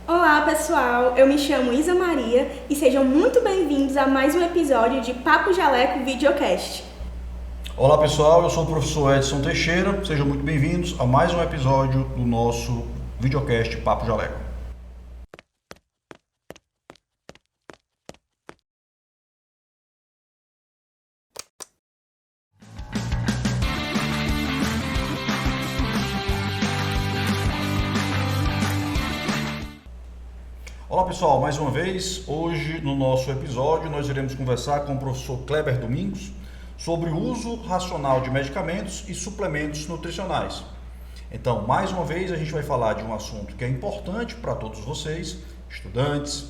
Olá pessoal, eu me chamo Isa Maria e sejam muito bem-vindos a mais um episódio de Papo Jaleco Videocast. Olá pessoal, eu sou o professor Edson Teixeira, sejam muito bem-vindos a mais um episódio do nosso videocast Papo Jaleco. Olá pessoal, mais uma vez, hoje no nosso episódio nós iremos conversar com o professor Kleber Domingos sobre o uso racional de medicamentos e suplementos nutricionais. Então, mais uma vez, a gente vai falar de um assunto que é importante para todos vocês, estudantes,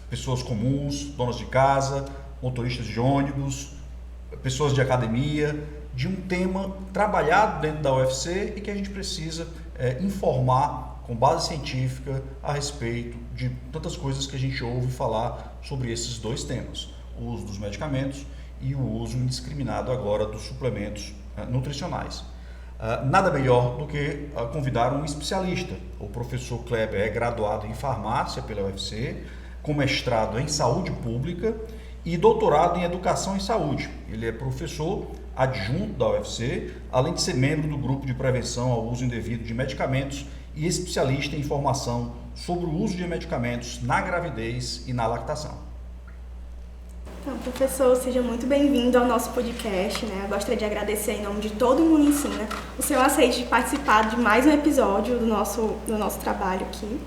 pessoas comuns, donas de casa, motoristas de ônibus, pessoas de academia, de um tema trabalhado dentro da UFC e que a gente precisa informar com base científica a respeito de tantas coisas que a gente ouve falar sobre esses dois temas, o uso dos medicamentos e o uso indiscriminado agora dos suplementos nutricionais. Nada melhor do que convidar um especialista. O professor Kleber é graduado em farmácia pela UFC, com mestrado em saúde pública e doutorado em educação em saúde. Ele é professor adjunto da UFC, além de ser membro do grupo de prevenção ao uso indevido de medicamentos e especialista em formação sobre o uso de medicamentos na gravidez e na lactação. Então, professor, seja muito bem-vindo ao nosso podcast, né? Eu gostaria de agradecer em nome de todo mundo ensina o seu aceite de participar de mais um episódio do nosso trabalho aqui.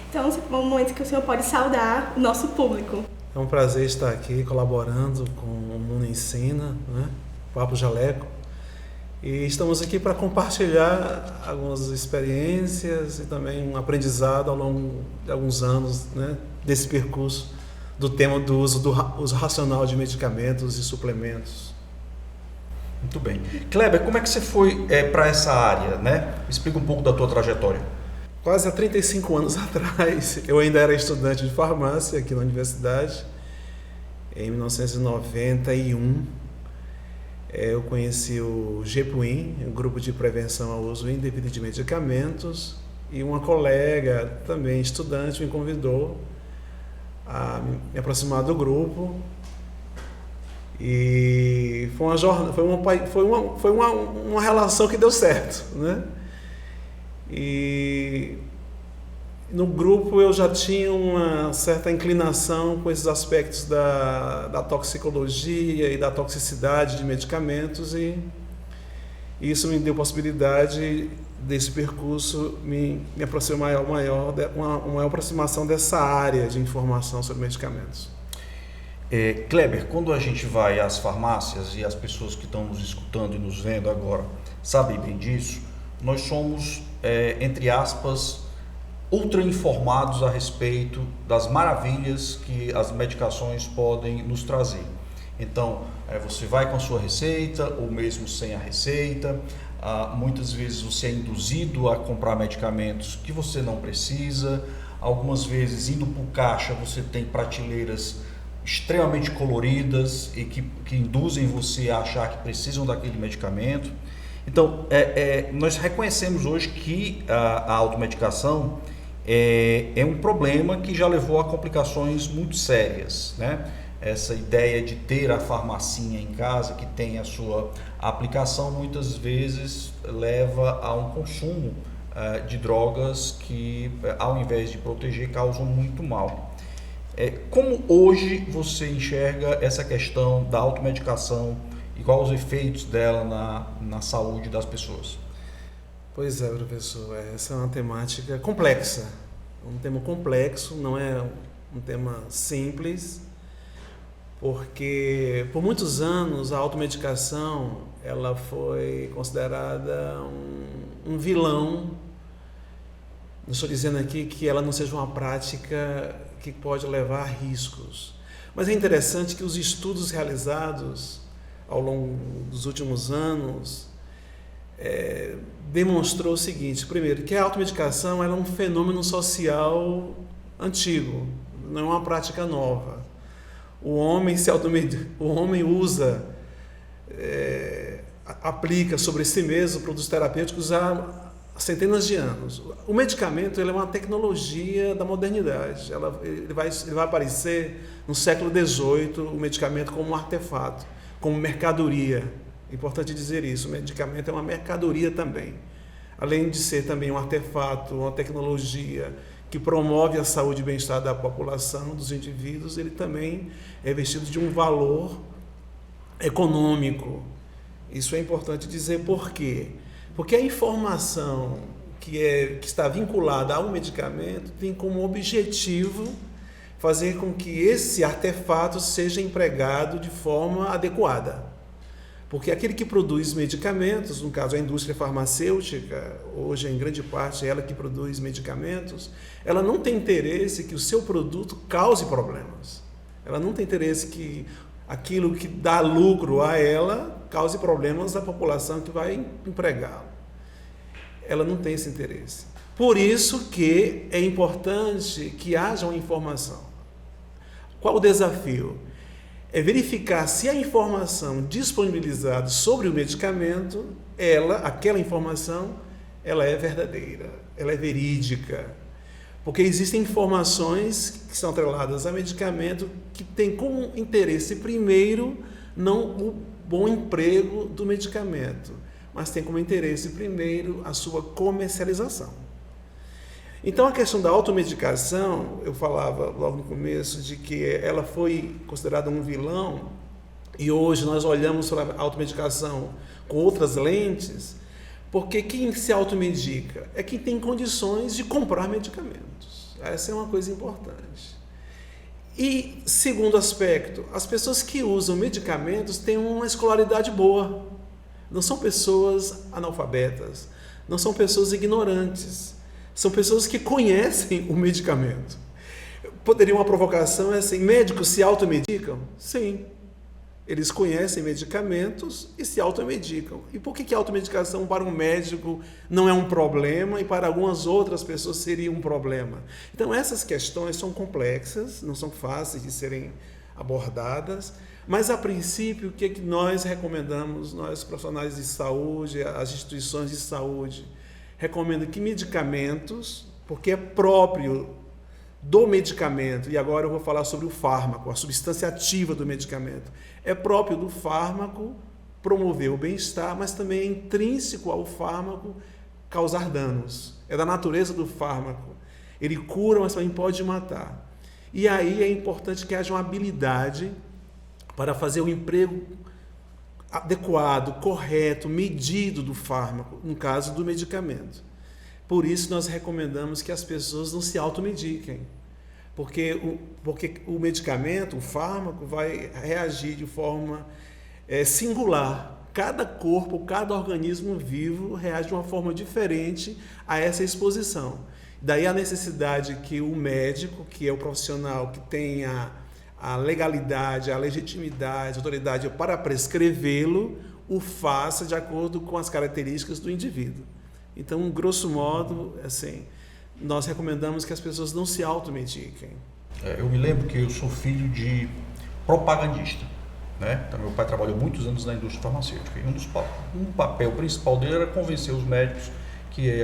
Então, é um momento que o senhor pode saudar o nosso público. É um prazer estar aqui colaborando com o Mundo Ensina, né? Papo Jaleco. E estamos aqui para compartilhar algumas experiências e também um aprendizado ao longo de alguns anos, né, desse percurso do tema do uso racional de medicamentos e suplementos. Muito bem. Kleber, como é que você foi para essa área, né? Explica um pouco da tua trajetória. Quase há 35 anos atrás, eu ainda era estudante de farmácia aqui na universidade. Em 1991, eu conheci o GEPUIN, um grupo de prevenção ao uso indevido de medicamentos, e uma colega, também estudante, me convidou a me aproximar do grupo. E foi uma relação que deu certo, né? E no grupo eu já tinha uma certa inclinação com esses aspectos da toxicologia e da toxicidade de medicamentos, e isso me deu possibilidade desse percurso me aproximar uma aproximação dessa área de informação sobre medicamentos. Kleber, quando a gente vai às farmácias, e as pessoas que estão nos escutando e nos vendo agora sabem bem disso, nós somos, entre aspas, ultra informados a respeito das maravilhas que as medicações podem nos trazer. Então, você vai com a sua receita, ou mesmo sem a receita, muitas vezes você é induzido a comprar medicamentos que você não precisa, algumas vezes indo por caixa você tem prateleiras extremamente coloridas e que induzem você a achar que precisam daquele medicamento. Então, nós reconhecemos hoje que a automedicação é um problema que já levou a complicações muito sérias, né? Essa ideia de ter a farmacinha em casa que tem a sua aplicação muitas vezes leva a um consumo de drogas que, ao invés de proteger, causam muito mal. Como hoje você enxerga essa questão da automedicação e quais os efeitos dela na saúde das pessoas? Pois é, professor, essa é uma temática complexa, um tema complexo, não é um tema simples, porque por muitos anos a automedicação ela foi considerada um vilão. Não estou dizendo aqui que ela não seja uma prática que pode levar a riscos, mas é interessante que os estudos realizados ao longo dos últimos anos demonstrou o seguinte: primeiro, que a automedicação é um fenômeno social antigo, não é uma prática nova. O homem usa, aplica sobre si mesmo produtos terapêuticos há centenas de anos. O medicamento ele é uma tecnologia da modernidade. Ele vai aparecer no século XVIII, o medicamento como um artefato, como mercadoria. É importante dizer isso, o medicamento é uma mercadoria também. Além de ser também um artefato, uma tecnologia que promove a saúde e bem-estar da população, dos indivíduos, ele também é vestido de um valor econômico. Isso é importante dizer por quê? Porque a informação que está vinculada ao medicamento tem como objetivo fazer com que esse artefato seja empregado de forma adequada. Porque aquele que produz medicamentos, no caso a indústria farmacêutica, hoje em grande parte é ela que produz medicamentos, ela não tem interesse que o seu produto cause problemas. Ela não tem interesse que aquilo que dá lucro a ela cause problemas à população que vai empregá-lo. Ela não tem esse interesse. Por isso que é importante que haja uma informação. Qual o desafio? É verificar se a informação disponibilizada sobre o medicamento, aquela informação, ela é verdadeira, ela é verídica. Porque existem informações que são atreladas a medicamento que têm como interesse primeiro não o bom emprego do medicamento, mas tem como interesse primeiro a sua comercialização. Então a questão da automedicação, eu falava logo no começo de que ela foi considerada um vilão e hoje nós olhamos para a automedicação com outras lentes, porque quem se automedica é quem tem condições de comprar medicamentos. Essa é uma coisa importante. E, segundo aspecto, as pessoas que usam medicamentos têm uma escolaridade boa. Não são pessoas analfabetas, não são pessoas ignorantes. São pessoas que conhecem o medicamento. Poderia uma provocação assim, médicos se automedicam? Sim. Eles conhecem medicamentos e se automedicam. E por que a automedicação para um médico não é um problema e para algumas outras pessoas seria um problema? Então essas questões são complexas, não são fáceis de serem abordadas, mas a princípio o que é que nós recomendamos, nós profissionais de saúde, as instituições de saúde, recomendo que medicamentos, porque é próprio do medicamento, e agora eu vou falar sobre o fármaco, a substância ativa do medicamento, é próprio do fármaco promover o bem-estar, mas também é intrínseco ao fármaco causar danos. É da natureza do fármaco. Ele cura, mas também pode matar. E aí é importante que haja uma habilidade para fazer o emprego adequado, correto, medido do fármaco, no caso do medicamento. Por isso nós recomendamos que as pessoas não se automediquem, porque o medicamento, o fármaco, vai reagir de forma singular. Cada corpo, cada organismo vivo reage de uma forma diferente a essa exposição. Daí a necessidade que o médico, que é o profissional que tenha a legalidade, a legitimidade, a autoridade para prescrevê-lo, o faça de acordo com as características do indivíduo. Então, grosso modo, assim, nós recomendamos que as pessoas não se automediquem. Eu me lembro que eu sou filho de propagandista, né? Então, meu pai trabalhou muitos anos na indústria farmacêutica e um papel principal dele era convencer os médicos que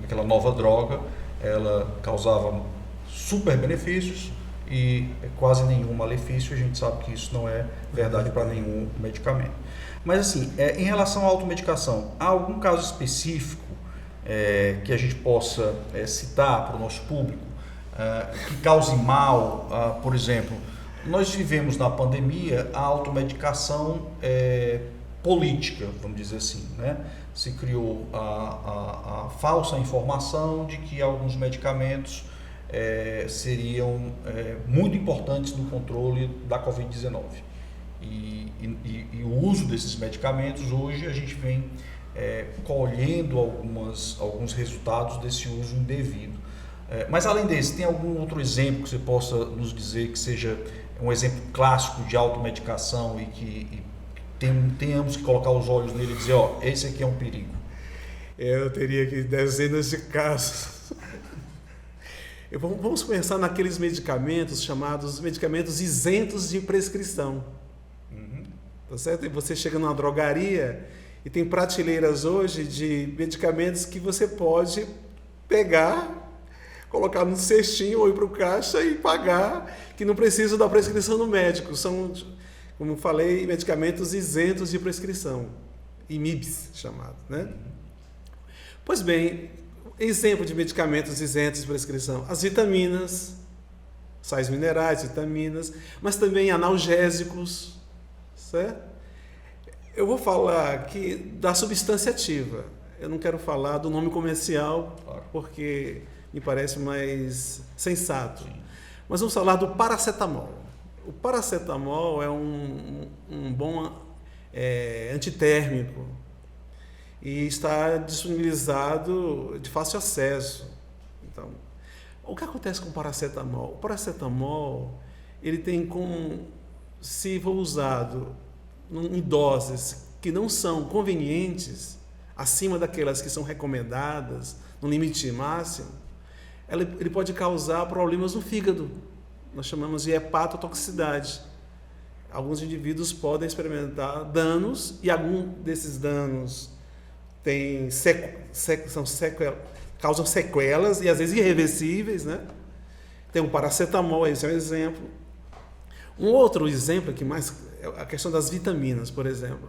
aquela nova droga ela causava super benefícios e quase nenhum malefício. A gente sabe que isso não é verdade para nenhum medicamento. Mas assim, em relação à automedicação, há algum caso específico que a gente possa citar para o nosso público que cause mal? Por exemplo, nós vivemos na pandemia a automedicação política, vamos dizer assim, né? Se criou a falsa informação de que alguns medicamentos seriam muito importantes no controle da Covid-19. E o uso desses medicamentos, hoje a gente vem colhendo alguns resultados desse uso indevido. Mas além desse, tem algum outro exemplo que você possa nos dizer que seja um exemplo clássico de automedicação e que tenhamos que colocar os olhos nele e dizer, esse aqui é um perigo? Eu teria aqui dezenas de casos. Vamos pensar naqueles medicamentos chamados medicamentos isentos de prescrição. Tá certo? E você chega numa drogaria E tem prateleiras hoje de medicamentos que você pode pegar, colocar no cestinho ou ir para o caixa e pagar, que não precisa da prescrição do médico. São, como eu falei, medicamentos isentos de prescrição, IMIBs chamado, né? Pois bem, exemplo de medicamentos isentos de prescrição, as vitaminas, sais minerais, vitaminas, mas também analgésicos, certo? Eu vou falar aqui da substância ativa. Eu não quero falar do nome comercial, claro, porque me parece mais sensato. Sim. Mas vamos falar do paracetamol. O paracetamol é um bom antitérmico e está disponibilizado de fácil acesso. Então, o que acontece com o paracetamol? O paracetamol, ele tem como, se for usado em doses que não são convenientes, acima daquelas que são recomendadas, no limite máximo, ele pode causar problemas no fígado. Nós chamamos de hepatotoxicidade. Alguns indivíduos podem experimentar danos, e alguns desses danos causam sequelas, e às vezes irreversíveis, né? Tem o paracetamol, esse é um exemplo. Um outro exemplo aqui, a questão das vitaminas, por exemplo.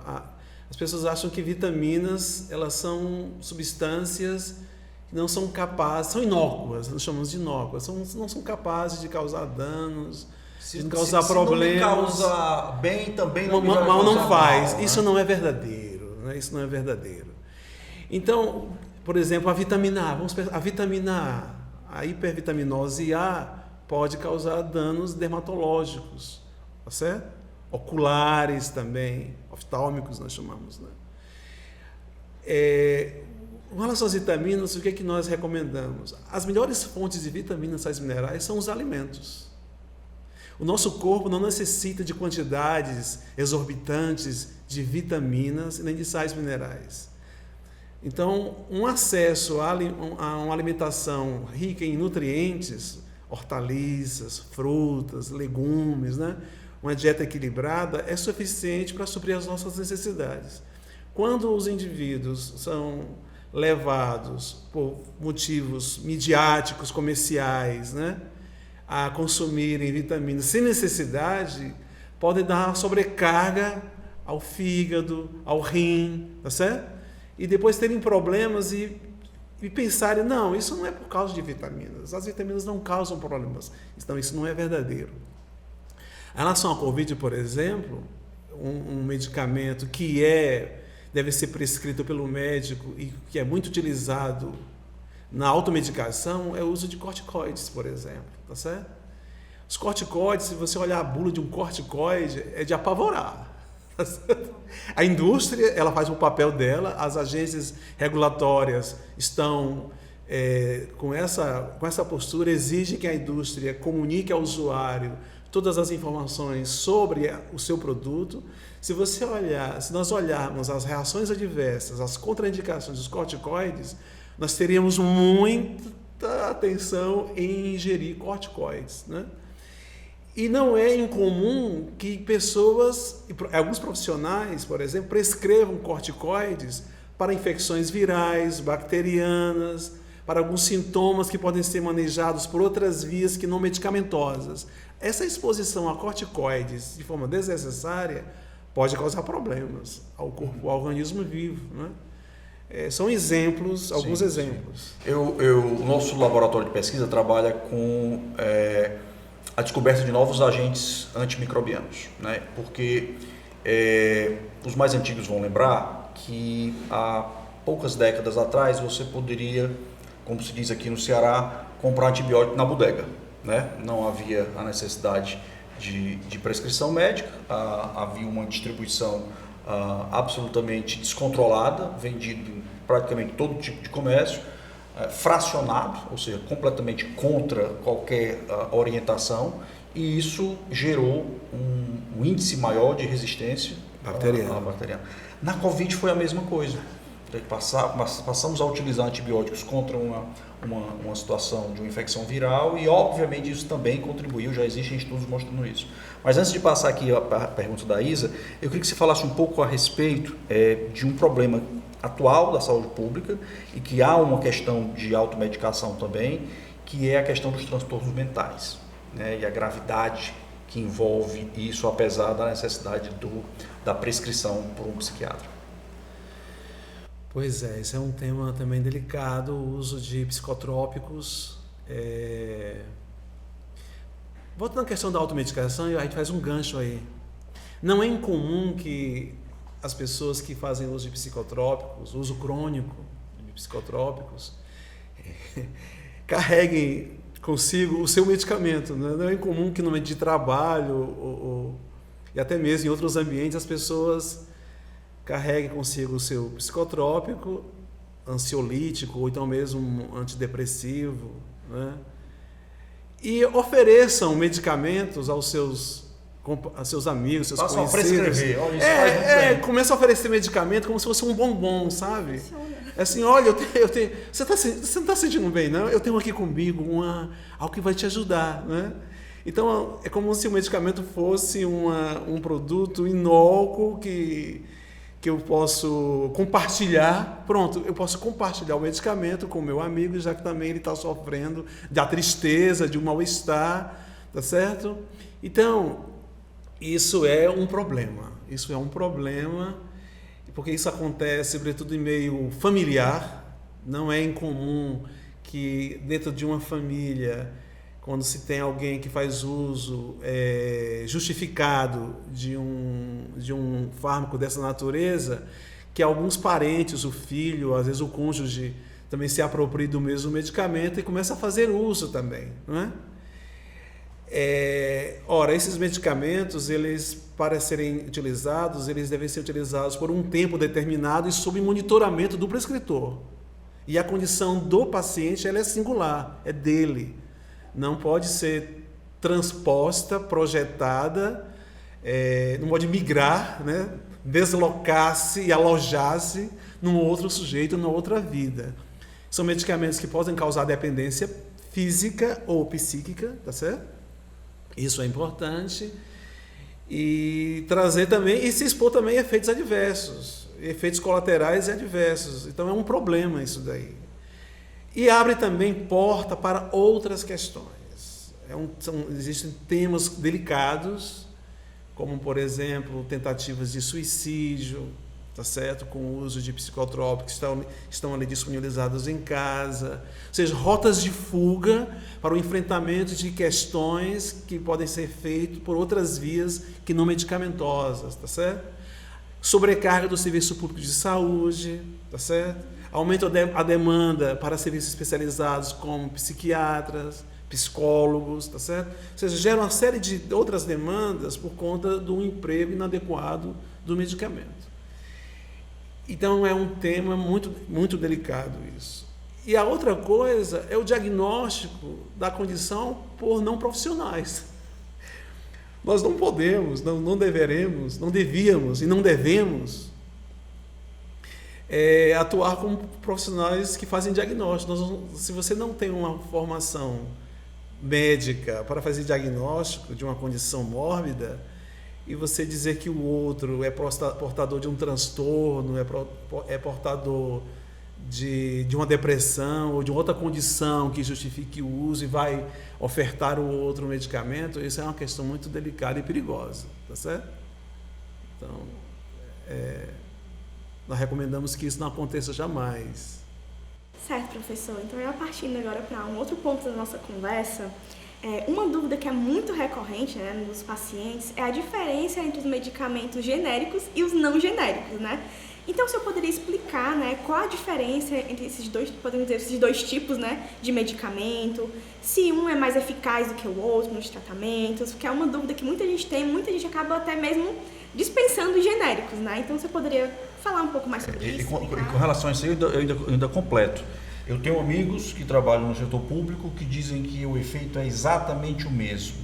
As pessoas acham que vitaminas, elas são substâncias que não são capazes, são inócuas, nós chamamos de inócuas, não são capazes de causar danos, de causar problemas. Se não causa bem, também não mal não faz. Mal, né? Isso não é verdadeiro, né? Isso não é verdadeiro. Então, por exemplo, a vitamina A, a hipervitaminose A pode causar danos dermatológicos, tá certo? Oculares também, oftálmicos nós chamamos, né? Com relação às vitaminas, o que é que nós recomendamos? As melhores fontes de vitaminas e sais minerais são os alimentos. O nosso corpo não necessita de quantidades exorbitantes de vitaminas nem de sais minerais. Então, um acesso a uma alimentação rica em nutrientes, hortaliças, frutas, legumes, né? Uma dieta equilibrada é suficiente para suprir as nossas necessidades. Quando os indivíduos são levados por motivos midiáticos, comerciais, né, a consumirem vitaminas sem necessidade, podem dar sobrecarga ao fígado, ao rim, tá certo? E depois terem problemas e pensarem, não, isso não é por causa de vitaminas, as vitaminas não causam problemas, então isso não é verdadeiro. Em relação à Covid, por exemplo, um medicamento que deve ser prescrito pelo médico e que é muito utilizado na automedicação é o uso de corticoides, por exemplo, tá certo? Os corticoides, se você olhar a bula de um corticoide, é de apavorar. Tá certo? A indústria, ela faz o papel dela, as agências regulatórias estão com essa postura, exigem que a indústria comunique ao usuário todas as informações sobre o seu produto. Se nós olharmos as reações adversas, as contraindicações dos corticoides, nós teríamos muita atenção em ingerir corticoides, né? E não é incomum que alguns profissionais, por exemplo, prescrevam corticoides para infecções virais, bacterianas, para alguns sintomas que podem ser manejados por outras vias que não medicamentosas. Essa exposição a corticoides de forma desnecessária pode causar problemas ao corpo, ao organismo vivo, né? São exemplos, alguns exemplos. O nosso laboratório de pesquisa trabalha com a descoberta de novos agentes antimicrobianos, né? Porque os mais antigos vão lembrar que há poucas décadas atrás você poderia, como se diz aqui no Ceará, comprar antibiótico na bodega, né? Não havia a necessidade de prescrição médica, havia uma distribuição absolutamente descontrolada, vendido em praticamente todo tipo de comércio, fracionado, ou seja, completamente contra qualquer orientação, e isso gerou um índice maior de resistência bacteriana. Na Covid foi a mesma coisa. passamos a utilizar antibióticos contra uma situação de uma infecção viral e, obviamente, isso também contribuiu, já existem estudos mostrando isso. Mas antes de passar aqui a pergunta da Isa, eu queria que você falasse um pouco a respeito de um problema atual da saúde pública e que há uma questão de automedicação também, que é a questão dos transtornos mentais, né, e a gravidade que envolve isso, apesar da necessidade da prescrição por um psiquiatra. Pois é, esse é um tema também delicado, o uso de psicotrópicos. Voltando à questão da automedicação, a gente faz um gancho aí. Não é incomum que as pessoas que fazem uso de psicotrópicos, uso crônico de psicotrópicos, carreguem consigo o seu medicamento. Né? Não é incomum que no meio de trabalho e até mesmo em outros ambientes as pessoas carreguem consigo o seu psicotrópico, ansiolítico ou então mesmo antidepressivo, né? E ofereçam medicamentos aos seus amigos, seus Passam conhecidos. A prescrever. Olha, isso faz muito bem. Começa a oferecer medicamento como se fosse um bombom, sabe? É assim, olha, eu tenho, você não está sentindo bem, não? Eu tenho aqui comigo algo que vai te ajudar, né? Então, é como se o medicamento fosse um produto inócuo que eu posso compartilhar. Pronto, eu posso compartilhar o medicamento com o meu amigo, já que também ele está sofrendo da tristeza, de um mal-estar, tá certo? Então, isso é um problema. Isso é um problema, porque isso acontece, sobretudo, em meio familiar. Não é incomum que dentro de uma família, quando se tem alguém que faz uso justificado de um fármaco dessa natureza, que alguns parentes, o filho, às vezes o cônjuge, também se aproprie do mesmo medicamento e começa a fazer uso também, não é? Ora, esses medicamentos, eles, para serem utilizados, eles devem ser utilizados por um tempo determinado e sob monitoramento do prescritor. E a condição do paciente, ela é singular, é dele. Não pode ser transposta, projetada, não pode migrar, né? Deslocar-se e alojar-se num outro sujeito, numa outra vida. São medicamentos que podem causar dependência física ou psíquica, tá certo? Isso é importante. E trazer também, e se expor também a efeitos adversos, efeitos colaterais e adversos. Então é um problema isso daí. E abre também porta para outras questões. Existem temas delicados, como, por exemplo, tentativas de suicídio, tá certo? Com o uso de psicotrópicos que estão ali disponibilizados em casa. Ou seja, rotas de fuga para o enfrentamento de questões que podem ser feitas por outras vias que não medicamentosas, tá certo? Sobrecarga do serviço público de saúde, tá certo? Aumenta a demanda para serviços especializados como psiquiatras, psicólogos, tá certo? Ou seja, gera uma série de outras demandas por conta do emprego inadequado do medicamento. Então é um tema muito, muito delicado isso. E a outra coisa é o diagnóstico da condição por não profissionais. Nós não podemos, não deveremos, não devíamos e não devemos atuar como profissionais que fazem diagnóstico. Se você não tem uma formação médica para fazer diagnóstico de uma condição mórbida e você dizer que o outro é portador de um transtorno, é portador de uma depressão ou de outra condição que justifique o uso e vai ofertar o outro medicamento, isso é uma questão muito delicada e perigosa, tá certo? Então, nós recomendamos que isso não aconteça jamais. Certo, professor. Então, eu partindo agora para um outro ponto da nossa conversa, uma dúvida que é muito recorrente, né, nos pacientes é a diferença entre os medicamentos genéricos e os não genéricos, né? Então, o senhor poderia explicar, né, qual a diferença entre esses dois, podemos dizer, esses dois tipos, né, de medicamento, se um é mais eficaz do que o outro nos tratamentos, porque é uma dúvida que muita gente tem, muita gente acaba até mesmo dispensando os genéricos, né? Então, você poderia falar um pouco mais sobre isso? E com relação a isso, eu ainda completo. Eu tenho amigos que trabalham no setor público que dizem que o efeito é exatamente o mesmo.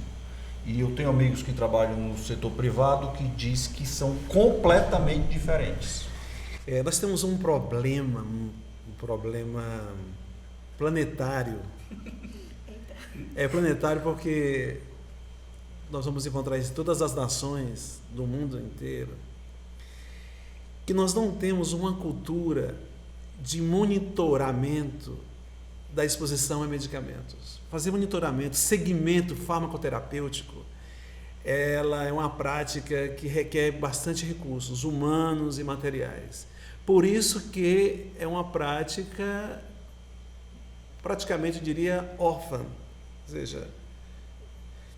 E eu tenho amigos que trabalham no setor privado que dizem que são completamente diferentes. Nós temos um problema planetário. É planetário porque nós vamos encontrar isso em todas as nações do mundo inteiro, que nós não temos uma cultura de monitoramento da exposição a medicamentos. Fazer monitoramento, segmento farmacoterapêutico, ela é uma prática que requer bastante recursos humanos e materiais. Por isso que é uma prática, praticamente, eu diria, órfã. Ou seja,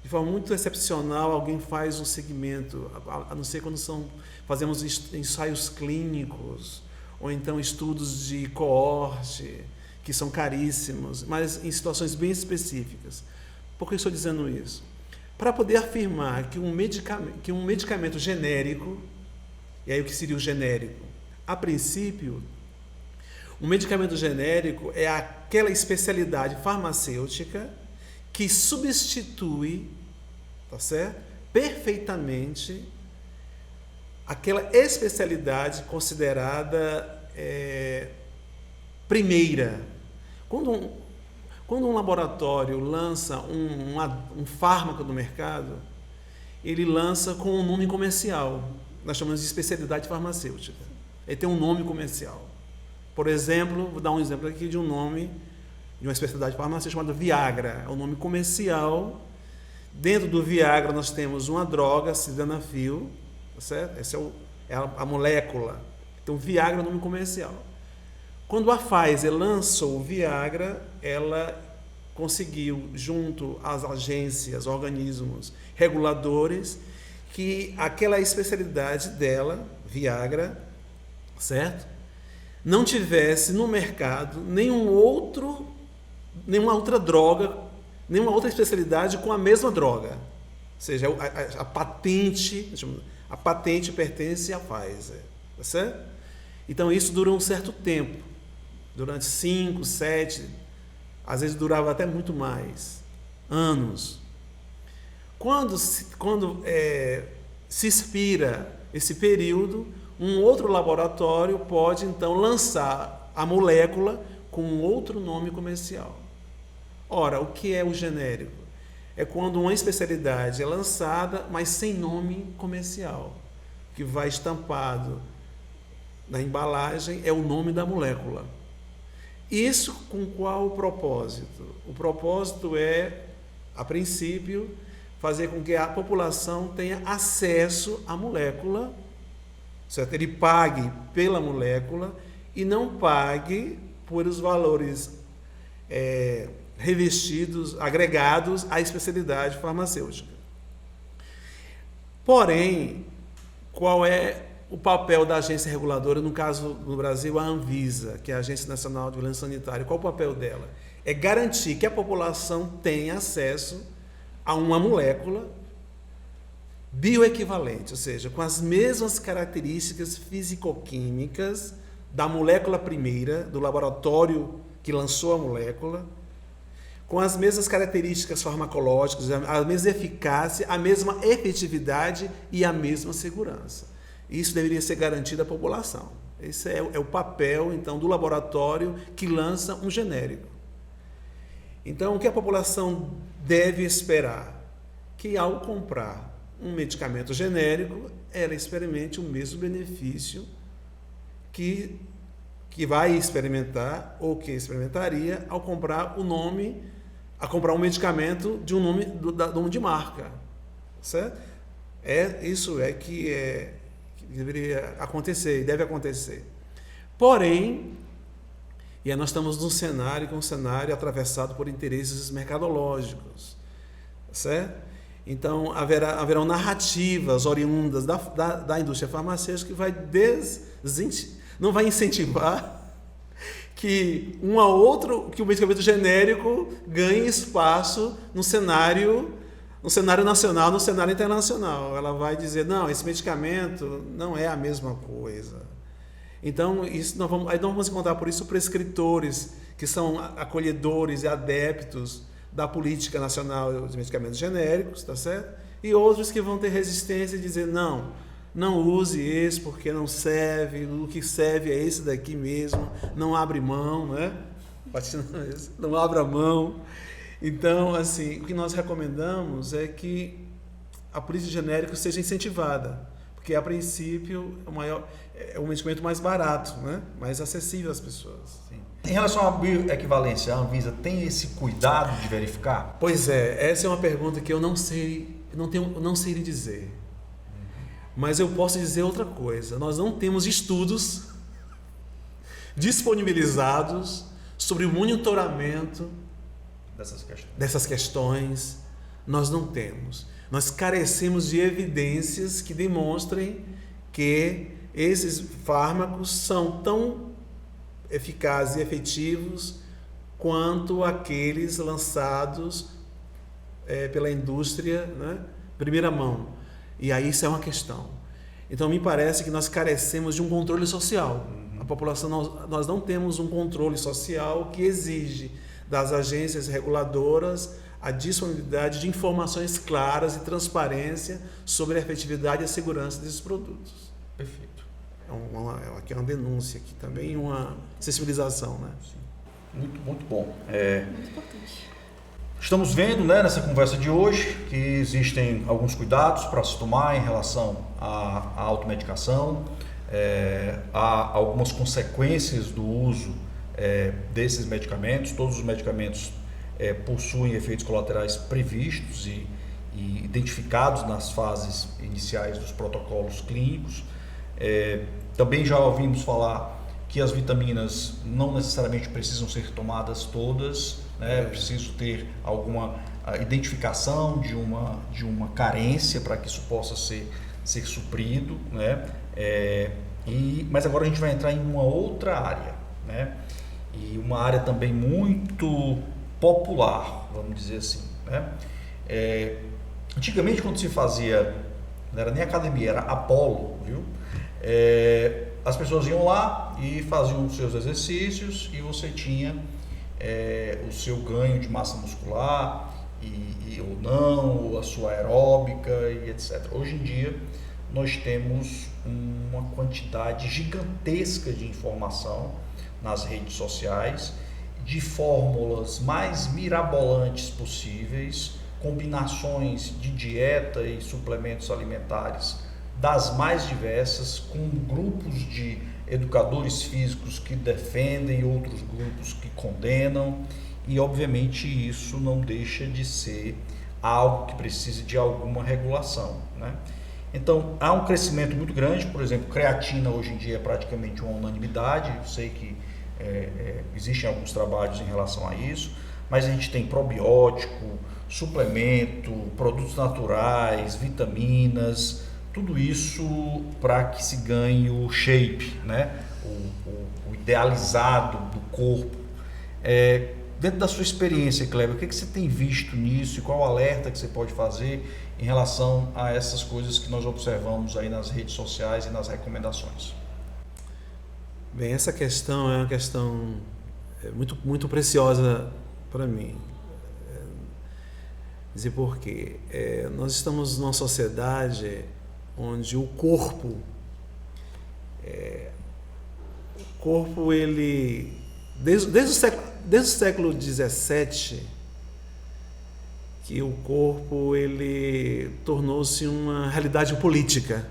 de forma muito excepcional, alguém faz um segmento, a não ser quando fazemos ensaios clínicos, ou então estudos de coorte, que são caríssimos, mas em situações bem específicas. Por que eu estou dizendo isso? Para poder afirmar que um medicamento genérico, e aí o que seria o genérico? A princípio, um medicamento genérico é aquela especialidade farmacêutica que substitui, tá certo? Perfeitamente aquela especialidade considerada primeira. Quando um laboratório lança um fármaco no mercado, ele lança com um nome comercial. Nós chamamos de especialidade farmacêutica. Ele tem um nome comercial. Por exemplo, vou dar um exemplo aqui de um nome de uma especialidade farmacêutica chamada Viagra. É um nome comercial. Dentro do Viagra nós temos uma droga, sildenafil, tá certo? Essa é a molécula. Então, Viagra é um nome comercial. Quando a Pfizer lançou o Viagra, ela conseguiu, junto às agências, organismos reguladores, que aquela especialidade dela, Viagra, certo? Não tivesse no mercado nenhuma outra droga, nenhuma outra especialidade com a mesma droga. Ou seja, a patente pertence à Pfizer, tá certo? Então isso durou um certo tempo, durante 5, 7, às vezes durava até muito mais, anos. Quando se expira esse período, um outro laboratório pode então lançar a molécula com outro nome comercial. Ora, o que é o genérico? É quando uma especialidade é lançada, mas sem nome comercial, que vai estampado na embalagem é o nome da molécula. Isso com qual propósito? O propósito é, a princípio, fazer com que a população tenha acesso à molécula, certo? Ele pague pela molécula e não pague por os valores revestidos, agregados à especialidade farmacêutica. Porém, qual é o papel da agência reguladora, no caso no Brasil, a Anvisa, que é a Agência Nacional de Vigilância Sanitária? Qual o papel dela? É garantir que a população tenha acesso a uma molécula bioequivalente, ou seja, com as mesmas características fisicoquímicas da molécula primeira, do laboratório que lançou a molécula, com as mesmas características farmacológicas, a mesma eficácia, a mesma efetividade e a mesma segurança. Isso deveria ser garantido à população. Esse é o papel, então, do laboratório que lança um genérico. Então, o que a população deve esperar? Que ao comprar um medicamento genérico, ela experimente o mesmo benefício que vai experimentar ou que experimentaria ao comprar um medicamento de um nome de marca, certo? Isso é que deveria acontecer e deve acontecer. Porém, nós estamos num cenário que é um cenário atravessado por interesses mercadológicos, certo? Então, haverão narrativas oriundas da indústria farmacêutica que não vai incentivar que que o medicamento genérico ganhe espaço no cenário nacional, no cenário internacional. Ela vai dizer, não, esse medicamento não é a mesma coisa. Então, nós vamos encontrar, por isso, prescritores que são acolhedores e adeptos da política nacional de medicamentos genéricos, tá certo? E outros que vão ter resistência e dizer, não não use esse porque não serve, o que serve é esse daqui mesmo, não abre mão, né? Não abra mão. Então, assim, o que nós recomendamos é que a polícia de genéricos seja incentivada, porque a princípio é o medicamento mais barato, né? Mais acessível às pessoas. Sim. Em relação à bioequivalência, a Anvisa tem esse cuidado de verificar? Pois é, essa é uma pergunta que eu não sei lhe dizer. Mas eu posso dizer outra coisa. Nós não temos estudos disponibilizados sobre o monitoramento dessas questões. Nós não temos. Nós carecemos de evidências que demonstrem que esses fármacos são tão eficazes e efetivos quanto aqueles lançados pela indústria, né, primeira mão. E aí isso é uma questão. Então me parece que nós carecemos de um controle social. A população, nós não temos um controle social que exige das agências reguladoras a disponibilidade de informações claras e transparência sobre a efetividade e a segurança desses produtos. Perfeito. Aqui é uma denúncia, aqui também uma sensibilização, né? Sim. Muito bom. Muito importante. Estamos vendo, né, nessa conversa de hoje que existem alguns cuidados para se tomar em relação à automedicação, há algumas consequências do uso desses medicamentos. Todos os medicamentos possuem efeitos colaterais previstos e identificados nas fases iniciais dos protocolos clínicos. Também já ouvimos falar que as vitaminas não necessariamente precisam ser tomadas todas, né? Preciso ter alguma identificação de uma carência para que isso possa ser suprido, né? Mas agora a gente vai entrar em uma outra área, né? E uma área também muito popular, vamos dizer assim, né? Antigamente, quando se fazia, não era nem academia, era Apollo, viu? As pessoas iam lá e faziam os seus exercícios e você tinha o seu ganho de massa muscular ou não, a sua aeróbica e etc. Hoje em dia nós temos uma quantidade gigantesca de informação nas redes sociais, de fórmulas mais mirabolantes possíveis, combinações de dieta e suplementos alimentares das mais diversas, com grupos de educadores físicos que defendem, outros grupos que condenam, e obviamente isso não deixa de ser algo que precise de alguma regulação, né? Então há um crescimento muito grande. Por exemplo, creatina hoje em dia é praticamente uma unanimidade. Eu sei que existem alguns trabalhos em relação a isso, mas a gente tem probiótico, suplemento, produtos naturais, vitaminas, tudo isso para que se ganhe o shape, né? o idealizado do corpo. Dentro da sua experiência, Kleber, o que você tem visto nisso e qual o alerta que você pode fazer em relação a essas coisas que nós observamos aí nas redes sociais e nas recomendações? Bem, essa questão é uma questão muito, muito preciosa para mim. Dizer por quê? Nós estamos numa sociedade onde o corpo ele desde o século XVII, que o corpo ele tornou-se uma realidade política.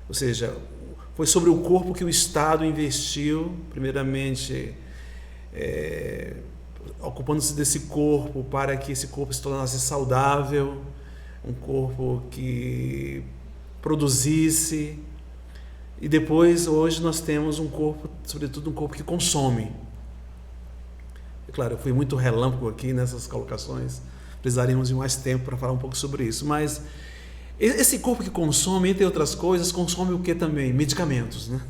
Ou seja, foi sobre o corpo que o Estado investiu, primeiramente ocupando-se desse corpo para que esse corpo se tornasse saudável, um corpo que produzisse, e depois, hoje, nós temos um corpo, sobretudo um corpo que consome. Claro, eu fui muito relâmpago aqui nessas colocações, precisaríamos de mais tempo para falar um pouco sobre isso, mas esse corpo que consome, entre outras coisas, consome o que também? Medicamentos, né?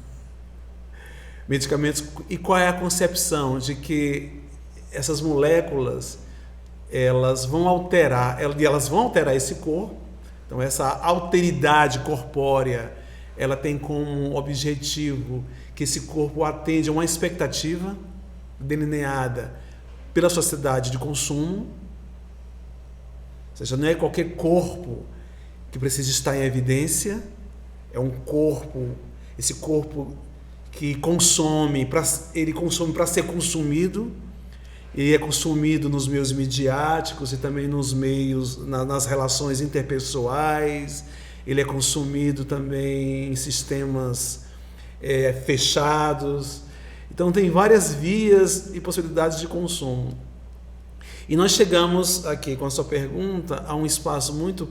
Medicamentos. E qual é a concepção de que essas moléculas elas vão alterar esse corpo? Então essa alteridade corpórea, ela tem como objetivo que esse corpo atende a uma expectativa delineada pela sociedade de consumo. Ou seja, não é qualquer corpo que precisa estar em evidência, é um corpo, esse corpo que consome, ele consome para ser consumido, ele é consumido nos meios midiáticos e também nos meios, nas relações interpessoais, ele é consumido também em sistemas fechados. Então tem várias vias e possibilidades de consumo. E nós chegamos aqui, com a sua pergunta, a um espaço muito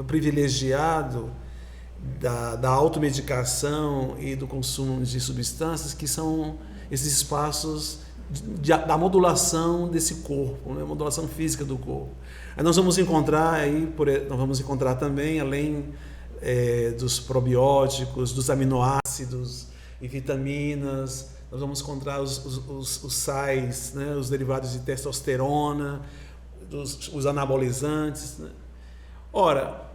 privilegiado da automedicação e do consumo de substâncias, que são esses espaços da modulação desse corpo, né? Modulação física do corpo. Aí nós vamos encontrar também, além dos probióticos, dos aminoácidos e vitaminas, nós vamos encontrar os sais, né? Os derivados de testosterona, os anabolizantes, né? Ora,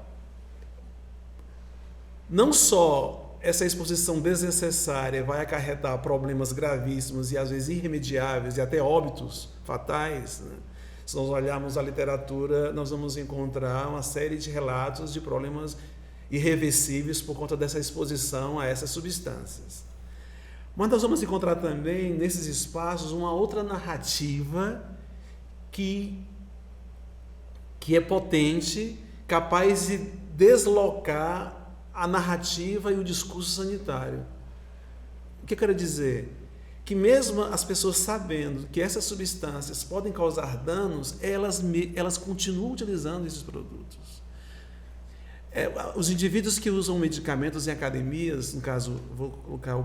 não só essa exposição desnecessária vai acarretar problemas gravíssimos e às vezes irremediáveis e até óbitos fatais, né? Se nós olharmos a literatura, nós vamos encontrar uma série de relatos de problemas irreversíveis por conta dessa exposição a essas substâncias. Mas nós vamos encontrar também nesses espaços uma outra narrativa que é potente, capaz de deslocar a narrativa e o discurso sanitário. O que eu quero dizer? Que mesmo as pessoas sabendo que essas substâncias podem causar danos, elas continuam utilizando esses produtos. Os indivíduos que usam medicamentos em academias, no caso, vou colocar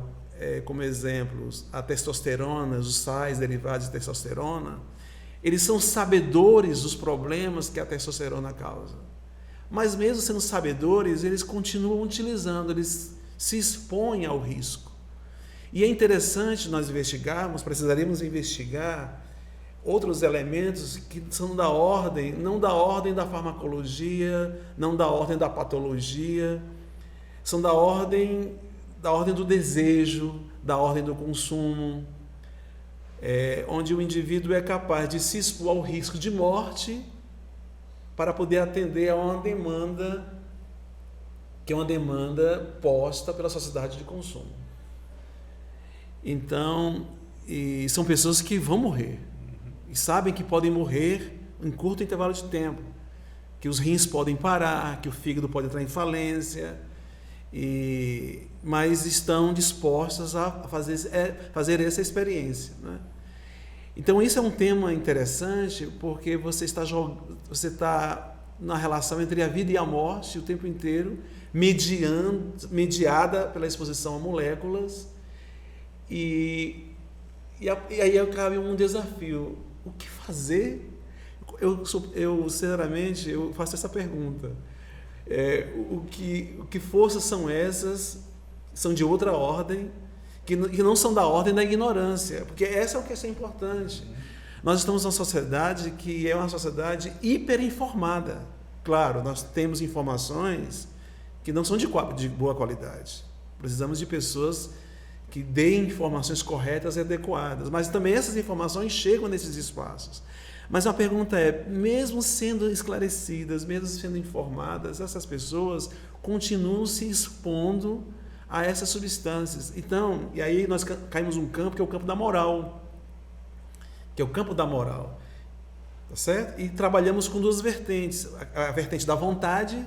como exemplos a testosterona, os sais derivados de testosterona, eles são sabedores dos problemas que a testosterona causa. Mas mesmo sendo sabedores, eles continuam utilizando, eles se expõem ao risco. E é interessante nós investigarmos, precisaríamos investigar outros elementos que são da ordem, não da ordem da farmacologia, não da ordem da patologia, são da ordem do desejo, da ordem do consumo, onde o indivíduo é capaz de se expor ao risco de morte para poder atender a uma demanda, que é uma demanda posta pela sociedade de consumo. Então, são pessoas que vão morrer, e sabem que podem morrer em curto intervalo de tempo, que os rins podem parar, que o fígado pode entrar em falência, mas estão dispostas a fazer essa experiência, né? Então, isso é um tema interessante, porque você está na relação entre a vida e a morte o tempo inteiro, mediada pela exposição a moléculas, e aí cabe um desafio. O que fazer? Eu sinceramente, eu faço essa pergunta. O que forças são essas? São de outra ordem, que não são da ordem da ignorância, porque essa é uma questão importante. Nós estamos numa sociedade que é uma sociedade hiperinformada. Claro, nós temos informações que não são de boa qualidade. Precisamos de pessoas que deem informações corretas e adequadas, mas também essas informações chegam nesses espaços. Mas a pergunta é, mesmo sendo esclarecidas, mesmo sendo informadas, essas pessoas continuam se expondo a essas substâncias. Então, e aí nós caímos num campo que é o campo da moral. Tá certo? E trabalhamos com duas vertentes, a vertente da vontade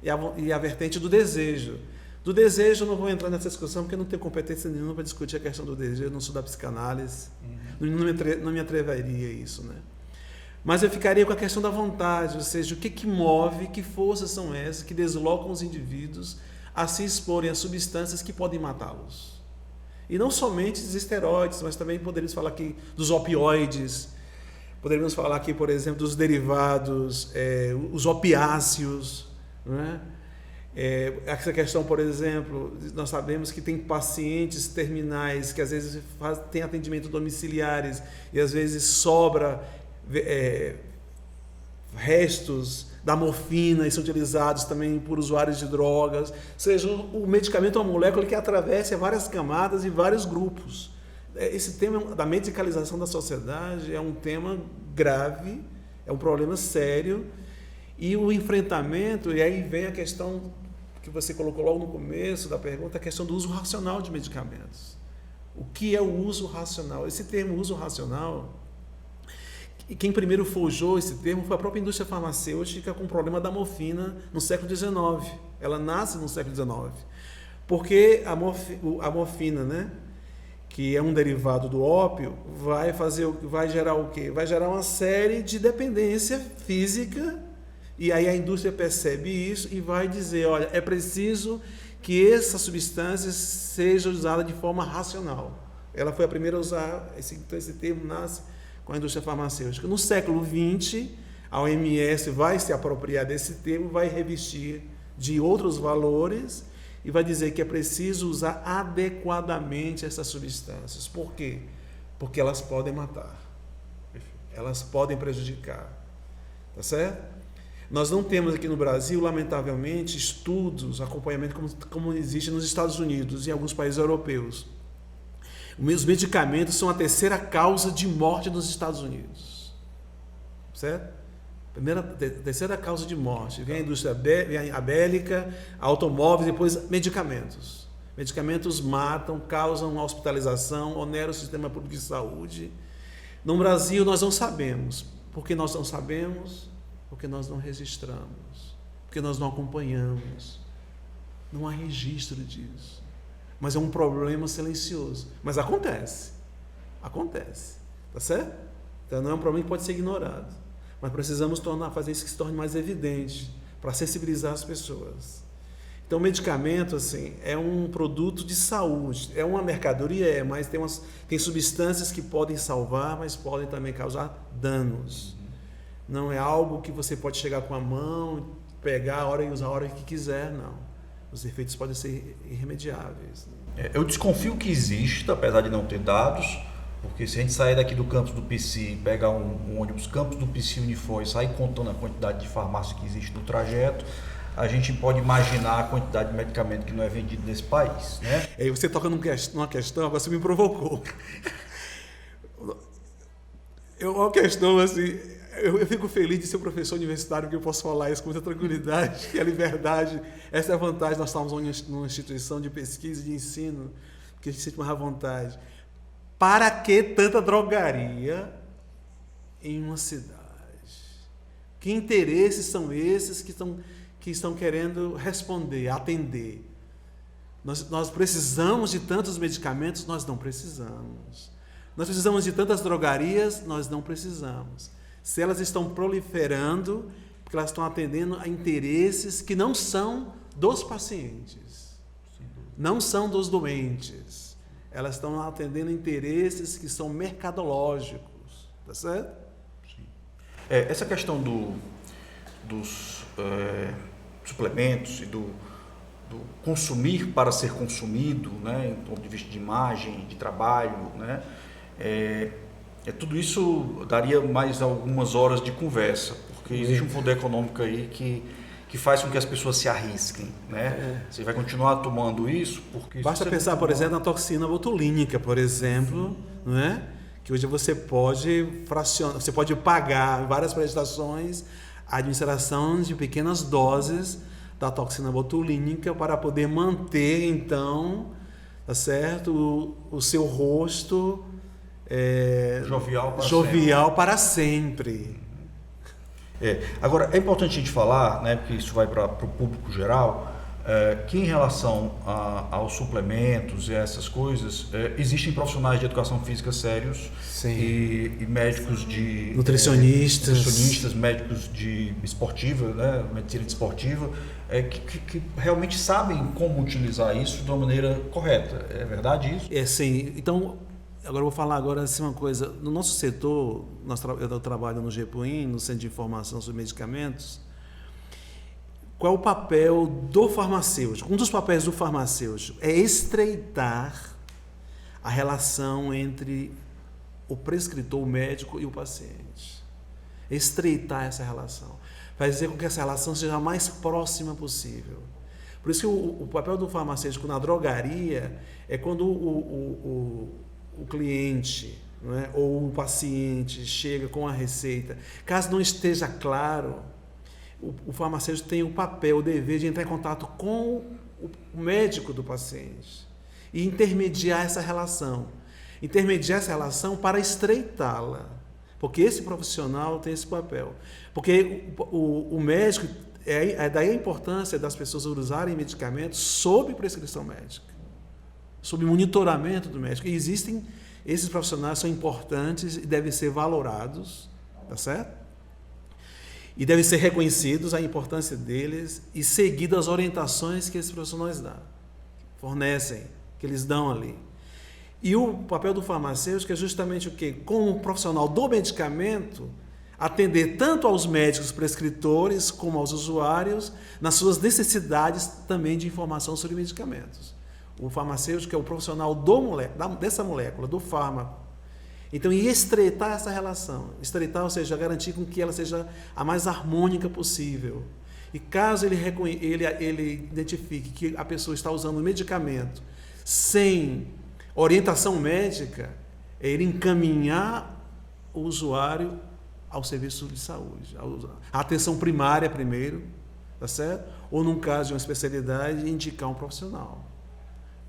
e a vertente do desejo. Do desejo, eu não vou entrar nessa discussão, porque eu não tenho competência nenhuma para discutir a questão do desejo, eu não sou da psicanálise, não me atreveria a isso, né? Mas eu ficaria com a questão da vontade, ou seja, o que move, que forças são essas que deslocam os indivíduos a se exporem a substâncias que podem matá-los. E não somente os esteroides, mas também poderíamos falar aqui dos opioides, poderíamos falar aqui, por exemplo, dos derivados, os opiáceos, né? Essa questão, por exemplo, nós sabemos que tem pacientes terminais que às vezes têm atendimento domiciliares e às vezes sobra restos da morfina e são utilizados também por usuários de drogas. Ou seja, o medicamento é uma molécula que atravessa várias camadas e vários grupos. Esse tema da medicalização da sociedade é um tema grave, é um problema sério, E o enfrentamento, e aí vem a questão que você colocou logo no começo da pergunta, a questão do uso racional de medicamentos. O que é o uso racional? Esse termo uso racional, e quem primeiro forjou esse termo foi a própria indústria farmacêutica com o problema da morfina no século XIX. Ela nasce no século XIX. Porque a morfina, né, que é um derivado do ópio, vai gerar o quê? Vai gerar uma série de dependência física, e aí a indústria percebe isso e vai dizer, olha, é preciso que essa substância seja usada de forma racional. Ela foi a primeira a usar, esse termo nasce com a indústria farmacêutica. No século XX, a OMS vai se apropriar desse termo, vai revestir de outros valores e vai dizer que é preciso usar adequadamente essas substâncias. Por quê? Porque elas podem matar. Elas podem prejudicar. Tá certo? Nós não temos aqui no Brasil, lamentavelmente, estudos, acompanhamento como existe nos Estados Unidos e em alguns países europeus. Os medicamentos são a terceira causa de morte nos Estados Unidos. Certo? Terceira causa de morte. Vem a indústria bélica, automóveis, depois medicamentos. Medicamentos matam, causam hospitalização, oneram o sistema público de saúde. No Brasil, nós não sabemos. Por que nós não sabemos? Porque nós não registramos. Porque nós não acompanhamos. Não há registro disso. Mas é um problema silencioso. Mas acontece. Acontece. Tá certo? Então não é um problema que pode ser ignorado. Mas precisamos fazer isso que se torne mais evidente, para sensibilizar as pessoas. Então, o medicamento, assim, é um produto de saúde. É uma mercadoria, mas tem substâncias que podem salvar, mas podem também causar danos. Não é algo que você pode chegar com a mão, pegar a hora e usar a hora que quiser, não. Os efeitos podem ser irremediáveis. Eu desconfio que exista, apesar de não ter dados, porque se a gente sair daqui do campus do PC, pegar um ônibus campus do PC Unifor e sair contando a quantidade de farmácia que existe no trajeto, a gente pode imaginar a quantidade de medicamento que não é vendido nesse país, né? Aí você toca numa questão, agora você me provocou. Uma questão assim... Eu fico feliz de ser professor universitário, porque eu posso falar isso com muita tranquilidade, que a liberdade, essa é a vantagem, nós estamos numa instituição de pesquisa e de ensino, que a gente sente mais à vontade. Para que tanta drogaria em uma cidade? Que interesses são esses que estão querendo responder, atender? Nós precisamos de tantos medicamentos? Nós não precisamos. Nós precisamos de tantas drogarias? Nós não precisamos. Se elas estão proliferando, porque elas estão atendendo a interesses que não são dos pacientes, não são dos doentes. Elas estão atendendo interesses que são mercadológicos. Tá certo? Sim. Essa questão dos suplementos e do consumir para ser consumido, né, em ponto de vista de imagem, de trabalho, né, tudo isso daria mais algumas horas de conversa, porque existe um fundo econômico aí que faz com que as pessoas se arrisquem, né? Você vai continuar tomando isso porque... Basta pensar, por exemplo, na toxina botulínica, por exemplo, não é? Que hoje você pode fracionar, você pode pagar várias prestações a administração de pequenas doses da toxina botulínica para poder manter, então, tá certo, o seu rosto... jovial para sempre. Agora, é importante a gente falar, né, porque isso vai para o público geral, que em relação aos suplementos e essas coisas, existem profissionais de educação física sérios e médicos de... nutricionistas, médicos de esportiva, né, medicina esportiva, que realmente sabem como utilizar isso de uma maneira correta. É verdade isso? Sim. Então... Agora eu vou falar assim uma coisa. No nosso setor, eu trabalho no GEPUIN, no Centro de Informação sobre Medicamentos. Qual é o papel do farmacêutico? Um dos papéis do farmacêutico é estreitar a relação entre o prescritor, o médico e o paciente. Estreitar essa relação. Fazer com que essa relação seja a mais próxima possível. Por isso que o papel do farmacêutico na drogaria é quando o cliente, não é, ou o paciente chega com a receita, caso não esteja claro, o farmacêutico tem o papel, o dever de entrar em contato com o médico do paciente e intermediar essa relação. Intermediar essa relação para estreitá-la. Porque esse profissional tem esse papel. Porque o médico, daí a importância das pessoas usarem medicamentos sob prescrição médica, sob monitoramento do médico. E esses profissionais são importantes e devem ser valorados, tá certo? E devem ser reconhecidos a importância deles e seguidas as orientações que esses profissionais fornecem, que eles dão ali. E o papel do farmacêutico é justamente o quê? Como profissional do medicamento, atender tanto aos médicos prescritores como aos usuários nas suas necessidades também de informação sobre medicamentos. O farmacêutico é o profissional dessa molécula, do fármaco. Então, e estreitar essa relação. Estreitar, ou seja, garantir com que ela seja a mais harmônica possível. E caso ele identifique que a pessoa está usando um medicamento sem orientação médica, é ele encaminhar o usuário ao serviço de saúde. A atenção primária primeiro, tá certo? Ou, num caso de uma especialidade, indicar um profissional,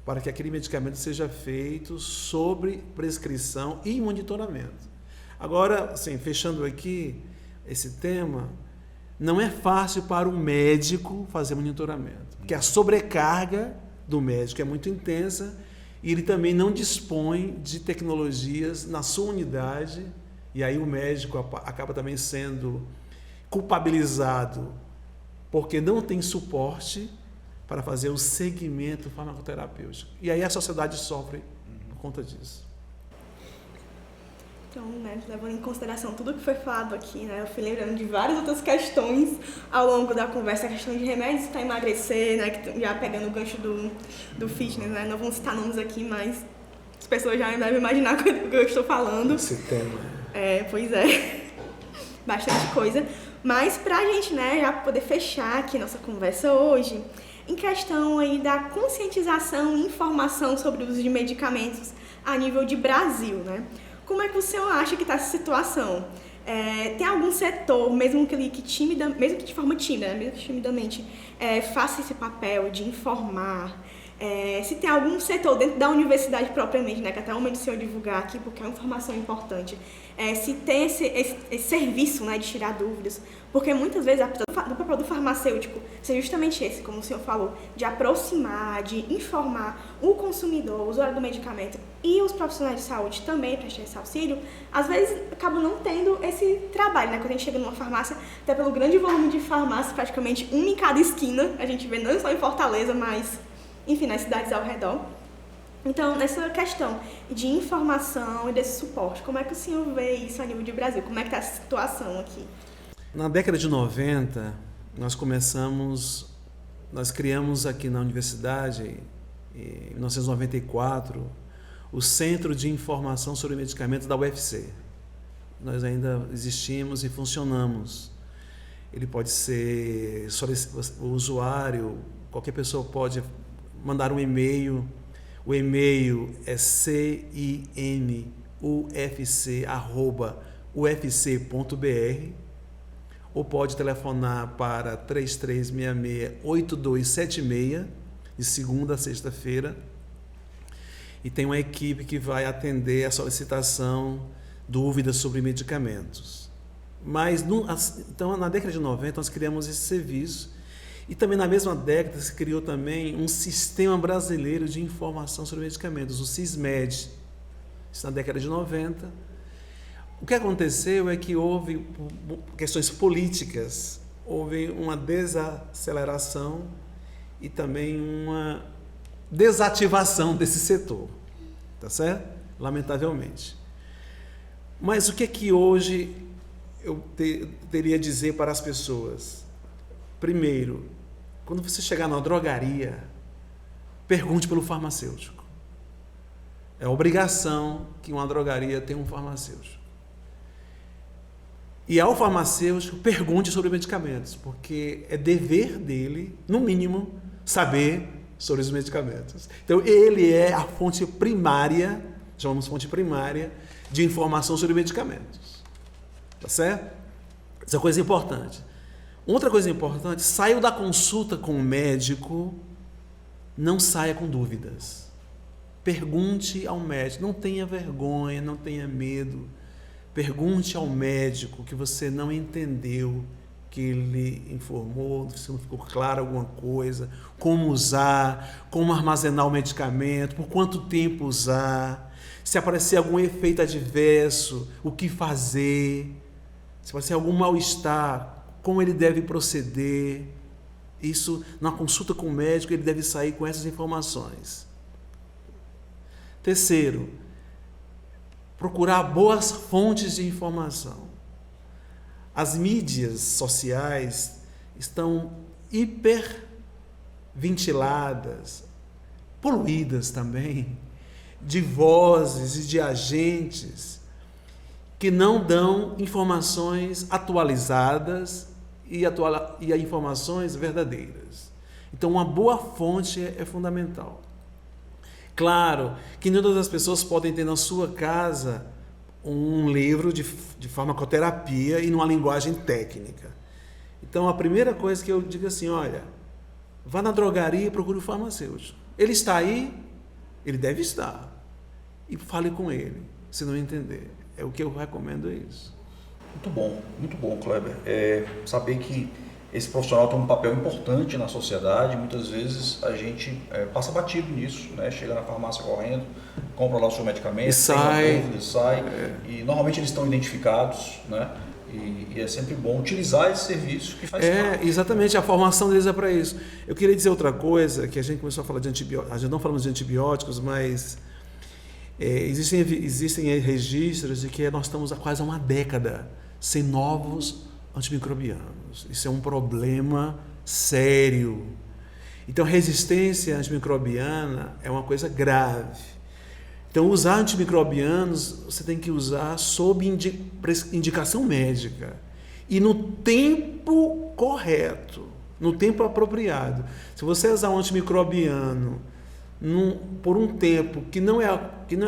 para que aquele medicamento seja feito sobre prescrição e monitoramento. Agora, assim, fechando aqui esse tema, não é fácil para o médico fazer monitoramento, porque a sobrecarga do médico é muito intensa e ele também não dispõe de tecnologias na sua unidade, e aí o médico acaba também sendo culpabilizado porque não tem suporte para fazer o segmento farmacoterapêutico. E aí a sociedade sofre por conta disso. Então, né, levando em consideração tudo que foi falado aqui, né, eu fui lembrando de várias outras questões ao longo da conversa, a questão de remédios para emagrecer, né, que já pegando o gancho do fitness, né, não vamos citar nomes aqui, mas as pessoas já devem imaginar o que eu estou falando. Esse tema. Pois é, bastante coisa. Mas para a gente, né, já poder fechar aqui nossa conversa hoje, em questão aí da conscientização e informação sobre o uso de medicamentos a nível de Brasil, né? Como é que o senhor acha que está essa situação? Tem algum setor, mesmo que de forma tímida, mesmo que timidamente, faça esse papel de informar? Se tem algum setor dentro da universidade propriamente, né, que até o momento o senhor divulgar aqui, porque é uma informação importante, se tem esse serviço, né, de tirar dúvidas, porque muitas vezes o papel do farmacêutico seja justamente esse, como o senhor falou, de aproximar, de informar o consumidor, o usuário do medicamento e os profissionais de saúde também prestar esse auxílio, às vezes acabam não tendo esse trabalho, né? Quando a gente chega numa farmácia, até pelo grande volume de farmácias, praticamente uma em cada esquina, a gente vê não só em Fortaleza, mas enfim, nas cidades ao redor. Então, nessa questão de informação e desse suporte, como é que o senhor vê isso a nível de Brasil? Como é que está essa situação aqui? Na década de 90, nós criamos aqui na universidade, em 1994, o Centro de Informação sobre Medicamentos da UFC. Nós ainda existimos e funcionamos. Ele pode ser, o usuário, qualquer pessoa pode mandar um e-mail. O e-mail é cimufc@ufc.br, ou pode telefonar para 3366-8276, de segunda a sexta-feira, e tem uma equipe que vai atender a solicitação, dúvidas sobre medicamentos. Mas, então, na década de 90, nós criamos esse serviço. E também na mesma década se criou também um sistema brasileiro de informação sobre medicamentos, o SISMED. Isso na década de 90. O que aconteceu é que houve questões políticas, houve uma desaceleração e também uma desativação desse setor, tá certo? Lamentavelmente. Mas o que é que hoje eu teria a dizer para as pessoas? Primeiro, quando você chegar na drogaria, pergunte pelo farmacêutico. É obrigação que uma drogaria tenha um farmacêutico. E ao farmacêutico, pergunte sobre medicamentos, porque é dever dele, no mínimo, saber sobre os medicamentos. Então, ele é a fonte primária, chamamos fonte primária, de informação sobre medicamentos. Tá certo? Essa é uma coisa importante. Outra coisa importante, saiu da consulta com o médico, não saia com dúvidas. Pergunte ao médico, não tenha vergonha, não tenha medo. Pergunte ao médico que você não entendeu, que ele informou, se não ficou claro alguma coisa, como usar, como armazenar o medicamento, por quanto tempo usar, se aparecer algum efeito adverso, o que fazer, se aparecer algum mal-estar, como ele deve proceder. Isso, na consulta com o médico, ele deve sair com essas informações. Terceiro, procurar boas fontes de informação. As mídias sociais estão hiperventiladas, poluídas também, de vozes e de agentes que não dão informações atualizadas e informações verdadeiras. Então, uma boa fonte é fundamental. Claro que nem todas as pessoas podem ter na sua casa um livro de farmacoterapia e numa linguagem técnica. Então, a primeira coisa que eu digo assim, olha, vá na drogaria e procure o farmacêutico. Ele está aí? Ele deve estar. E fale com ele, se não entender. É o que eu recomendo, é isso. Muito bom, Kleber. Saber que esse profissional tem um papel importante na sociedade. Muitas vezes a gente passa batido nisso, né? Chega na farmácia correndo, compra lá o seu medicamento, sai. E normalmente eles estão identificados, né? E é sempre bom utilizar esse serviço que faz parte. Exatamente, a formação deles é para isso. Eu queria dizer outra coisa, que a gente começou a falar de antibióticos, a gente não falamos de antibióticos, mas existem registros de que nós estamos há quase uma década sem novos antimicrobianos. Isso é um problema sério. Então, resistência antimicrobiana é uma coisa grave. Então, usar antimicrobianos, você tem que usar sob indicação médica e no tempo correto, no tempo apropriado. Se você usar um antimicrobiano por um tempo que não é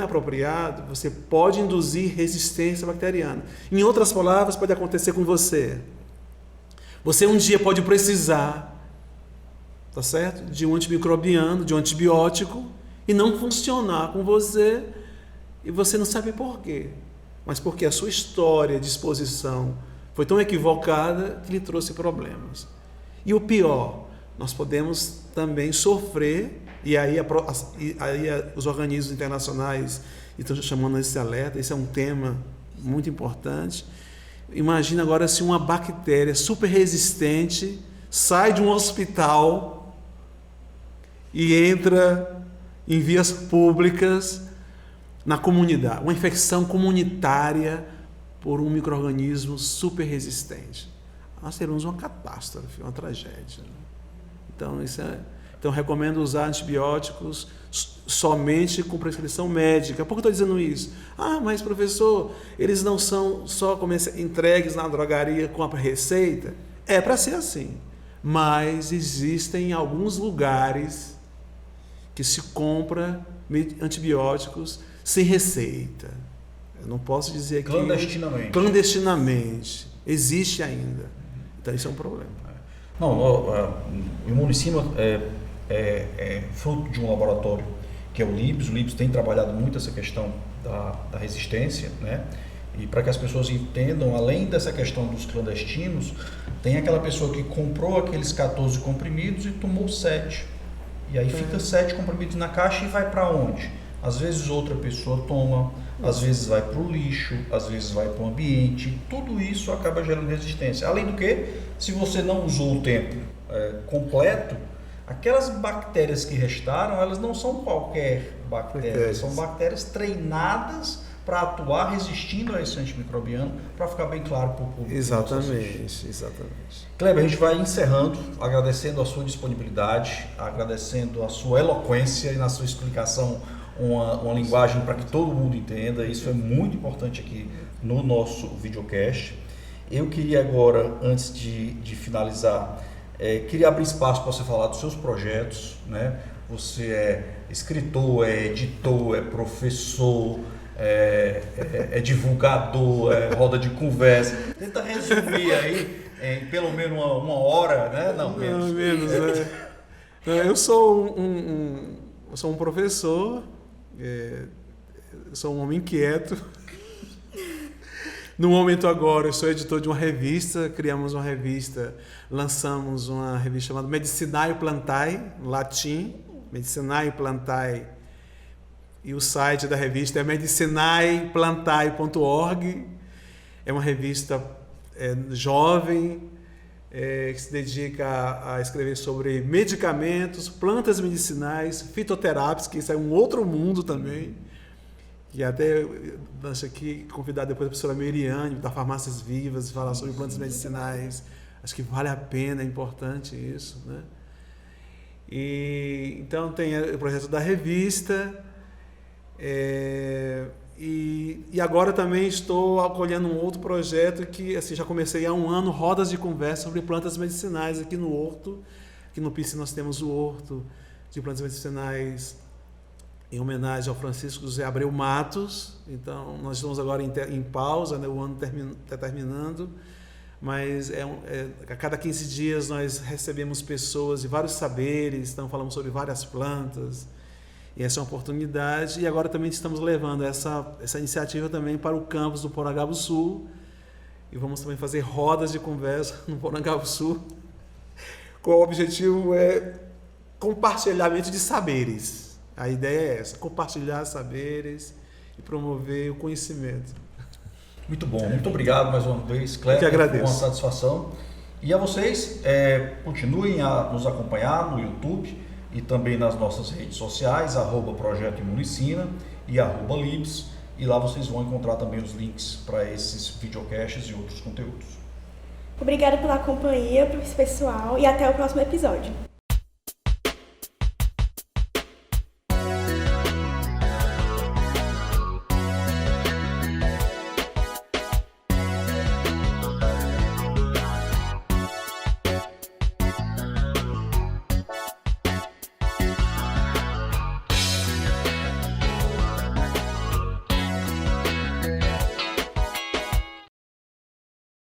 apropriado, você pode induzir resistência bacteriana. Em outras palavras, pode acontecer com você. Você um dia pode precisar, tá certo? De um antimicrobiano, de um antibiótico, e não funcionar com você, e você não sabe por quê. Mas porque a sua história de exposição foi tão equivocada que lhe trouxe problemas. E o pior, nós podemos também sofrer, e aí os organismos internacionais estão chamando esse alerta, esse é um tema muito importante. Imagina agora se uma bactéria super resistente sai de um hospital e entra em vias públicas na comunidade, uma infecção comunitária por um micro-organismo super resistente. Nós teremos uma catástrofe, uma tragédia. Então, recomendo usar antibióticos somente com prescrição médica. Por que eu estou dizendo isso? Mas professor, eles não são só entregues na drogaria com a receita? É para ser assim. Mas existem alguns lugares que se compra antibióticos sem receita. Eu não posso dizer que... Clandestinamente. Existe ainda. Então, isso é um problema. Não, o Imunicima é fruto de um laboratório que é o LIBS. O LIBS tem trabalhado muito essa questão da resistência, né? E para que as pessoas entendam, além dessa questão dos clandestinos, tem aquela pessoa que comprou aqueles 14 comprimidos e tomou 7. E aí fica 7 comprimidos na caixa e vai para onde? Às vezes outra pessoa toma, às vezes vai para o lixo, às vezes vai para o ambiente. Tudo isso acaba gerando resistência. Além do que, se você não usou o tempo completo, aquelas bactérias que restaram, elas não são qualquer bactéria, são bactérias treinadas para atuar resistindo a esse antimicrobiano, para ficar bem claro para o público. Exatamente. Kleber, a gente vai encerrando, agradecendo a sua disponibilidade, agradecendo a sua eloquência e na sua explicação uma linguagem para que todo mundo entenda. Isso é muito importante aqui no nosso videocast. Eu queria agora, antes de finalizar, queria abrir espaço para você falar dos seus projetos, né? Você é escritor, é editor, é professor, é divulgador, é roda de conversa. Tenta resumir aí em pelo menos uma hora, né? Não, menos. Não, menos, né? Eu sou um professor, sou um homem inquieto. No momento agora, eu sou editor de uma revista, criamos uma revista, lançamos uma revista chamada Medicinae Plantae, latim, Medicinae Plantae, e o site da revista é medicinaeplantae.org. É uma revista jovem, que se dedica a escrever sobre medicamentos, plantas medicinais, fitoterápicos, que isso é um outro mundo também. E até acho que convidar depois a professora Miriane, da Farmácias Vivas, falar sobre plantas medicinais. Acho que vale a pena, é importante isso, né? E então tem o projeto da revista, e agora também estou acolhendo um outro projeto que assim, já comecei há um ano, rodas de conversa sobre plantas medicinais aqui no Horto. Aqui no PIC nós temos o Horto de Plantas Medicinais em homenagem ao Francisco José Abreu Matos. Então, nós estamos agora em pausa, né? O ano está terminando, mas a cada 15 dias nós recebemos pessoas de vários saberes, então falamos sobre várias plantas, e essa é uma oportunidade. E agora também estamos levando essa iniciativa também para o campus do Porangabuçu, e vamos também fazer rodas de conversa no Porangabuçu, com o objetivo compartilhamento de saberes. A ideia é essa, compartilhar saberes e promover o conhecimento. Muito bom, muito obrigado mais uma vez, Kleber. Eu que agradeço. Foi uma satisfação. E a vocês, continuem a nos acompanhar no YouTube e também nas nossas redes sociais, @Projeto Imunicina e @Libs, e lá vocês vão encontrar também os links para esses videocasts e outros conteúdos. Obrigada pela companhia, pessoal, e até o próximo episódio.